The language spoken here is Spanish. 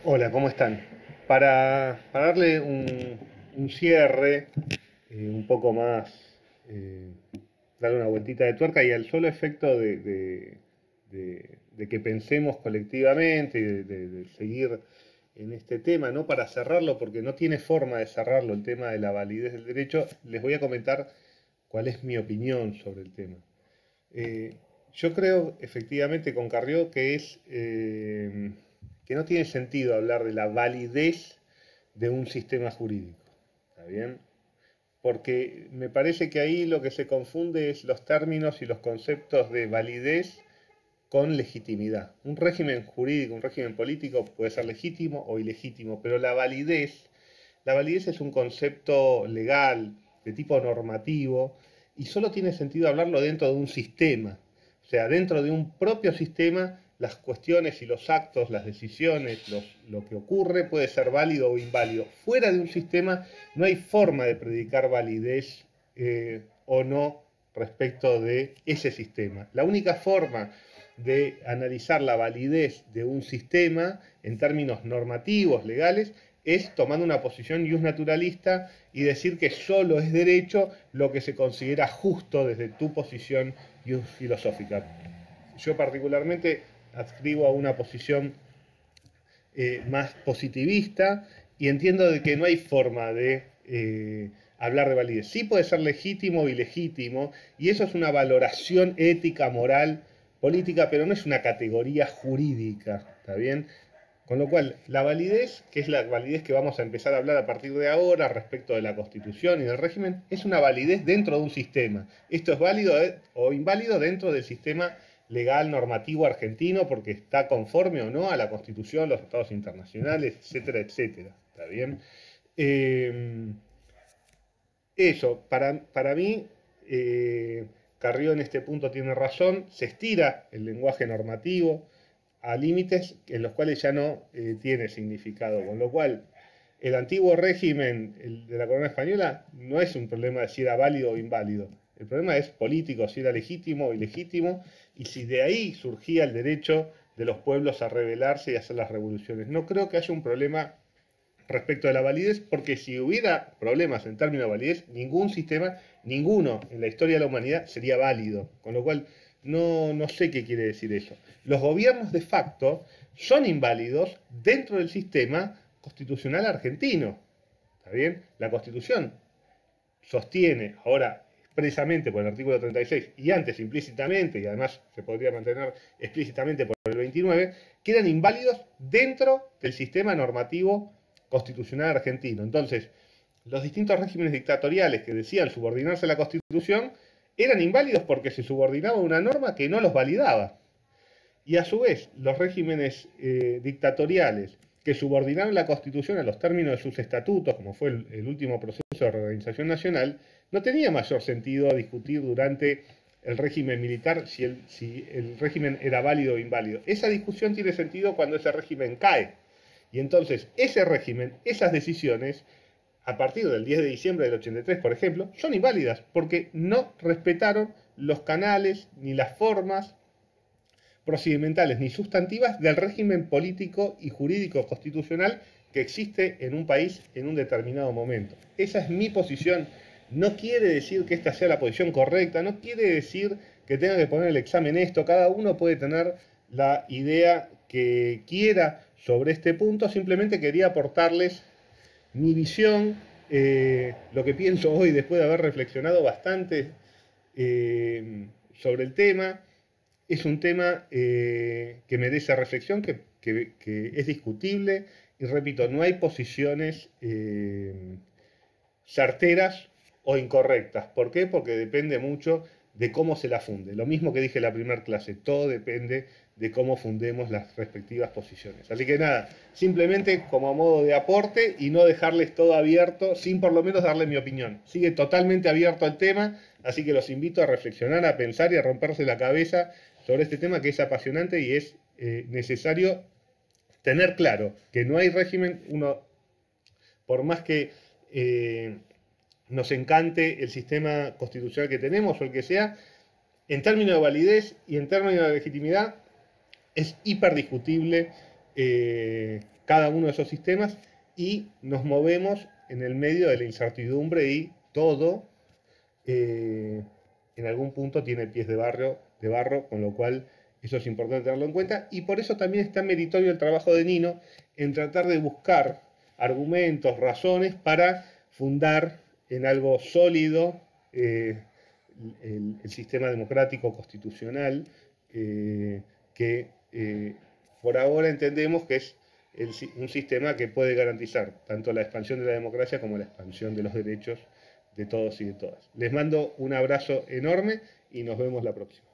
Hola, ¿cómo están? Para darle un cierre un poco más, eh, darle una vueltita de tuerca y al solo efecto de que pensemos colectivamente y de seguir en este tema, no para cerrarlo, porque no tiene forma de cerrarlo el tema de la validez del derecho, les voy a comentar cuál es mi opinión sobre el tema. Eh, yo creo efectivamente con Carrió que no tiene sentido hablar de la validez de un sistema jurídico. ¿Está bien? Porque me parece que ahí lo que se confunde es los términos y los conceptos de validez con legitimidad. Un régimen jurídico, un régimen político puede ser legítimo o ilegítimo, pero la validez es un concepto legal, de tipo normativo, y solo tiene sentido hablarlo dentro de un sistema. O sea, dentro de un propio sistema, las cuestiones y los actos, las decisiones, lo que ocurre puede ser válido o inválido. Fuera de un sistema no hay forma de predicar validez o no respecto de ese sistema. La única forma de analizar la validez de un sistema en términos normativos, legales, es tomando una posición naturalista y decir que solo es derecho lo que se considera justo desde tu posición filosófica. Yo particularmente adscribo a una posición más positivista y entiendo de que no hay forma de hablar de validez. Sí puede ser legítimo o ilegítimo, y eso es una valoración ética, moral, política, pero no es una categoría jurídica, ¿está bien? Con lo cual, la validez, que es la validez que vamos a empezar a hablar a partir de ahora respecto de la Constitución y del régimen, es una validez dentro de un sistema. Esto es válido o inválido dentro del sistema legal normativo argentino porque está conforme o no a la Constitución, los tratados internacionales, etcétera, etcétera. ¿Está bien? Eh, Eso, para mí, Carrió en este punto tiene razón, se estira el lenguaje normativo a límites en los cuales ya no tiene significado, con lo cual el antiguo régimen de la corona española no es un problema de si era válido o inválido, el problema es político, si era legítimo o ilegítimo, y si de ahí surgía el derecho de los pueblos a rebelarse y hacer las revoluciones. No creo que haya un problema respecto de la validez, porque si hubiera problemas en términos de validez, ningún sistema, ninguno en la historia de la humanidad sería válido. Con lo cual, no sé qué quiere decir eso. Los gobiernos de facto son inválidos dentro del sistema constitucional argentino. ¿Está bien? La Constitución sostiene ahora expresamente por el artículo 36 y antes implícitamente, y además se podría mantener explícitamente por el 29, que eran inválidos dentro del sistema normativo constitucional argentino. Entonces, los distintos regímenes dictatoriales que decían subordinarse a la Constitución eran inválidos porque se subordinaba a una norma que no los validaba. Y a su vez, los regímenes dictatoriales que subordinaron la Constitución a los términos de sus estatutos, como fue el último proceso de reorganización nacional, no tenía mayor sentido discutir durante el régimen militar si el régimen era válido o inválido. Esa discusión tiene sentido cuando ese régimen cae. Y entonces ese régimen, esas decisiones, a partir del 10 de diciembre del 83, por ejemplo, son inválidas porque no respetaron los canales ni las formas procedimentales ni sustantivas del régimen político y jurídico constitucional que existe en un país en un determinado momento. Esa es mi posición. No quiere decir que esta sea la posición correcta, no quiere decir que tenga que poner el examen esto, cada uno puede tener la idea que quiera sobre este punto, simplemente quería aportarles mi visión, lo que pienso hoy después de haber reflexionado bastante sobre el tema. Es un tema que merece reflexión, que es discutible y repito, no hay posiciones certeras o incorrectas. ¿Por qué? Porque depende mucho de cómo se la funde. Lo mismo que dije en la primera clase, todo depende de cómo fundemos las respectivas posiciones. Así que nada, simplemente como modo de aporte y no dejarles todo abierto sin por lo menos darle mi opinión. Sigue totalmente abierto el tema, así que los invito a reflexionar, a pensar y a romperse la cabeza sobre este tema que es apasionante y es necesario tener claro que no hay régimen, uno, por más que nos encante el sistema constitucional que tenemos o el que sea, en términos de validez y en términos de legitimidad, es hiperdiscutible cada uno de esos sistemas y nos movemos en el medio de la incertidumbre y todo en algún punto tiene pies de barro, con lo cual eso es importante tenerlo en cuenta y por eso también está meritorio el trabajo de Nino en tratar de buscar argumentos, razones para fundar en algo sólido el sistema democrático constitucional que por ahora entendemos que es un sistema que puede garantizar tanto la expansión de la democracia como la expansión de los derechos de todos y de todas. Les mando un abrazo enorme y nos vemos la próxima.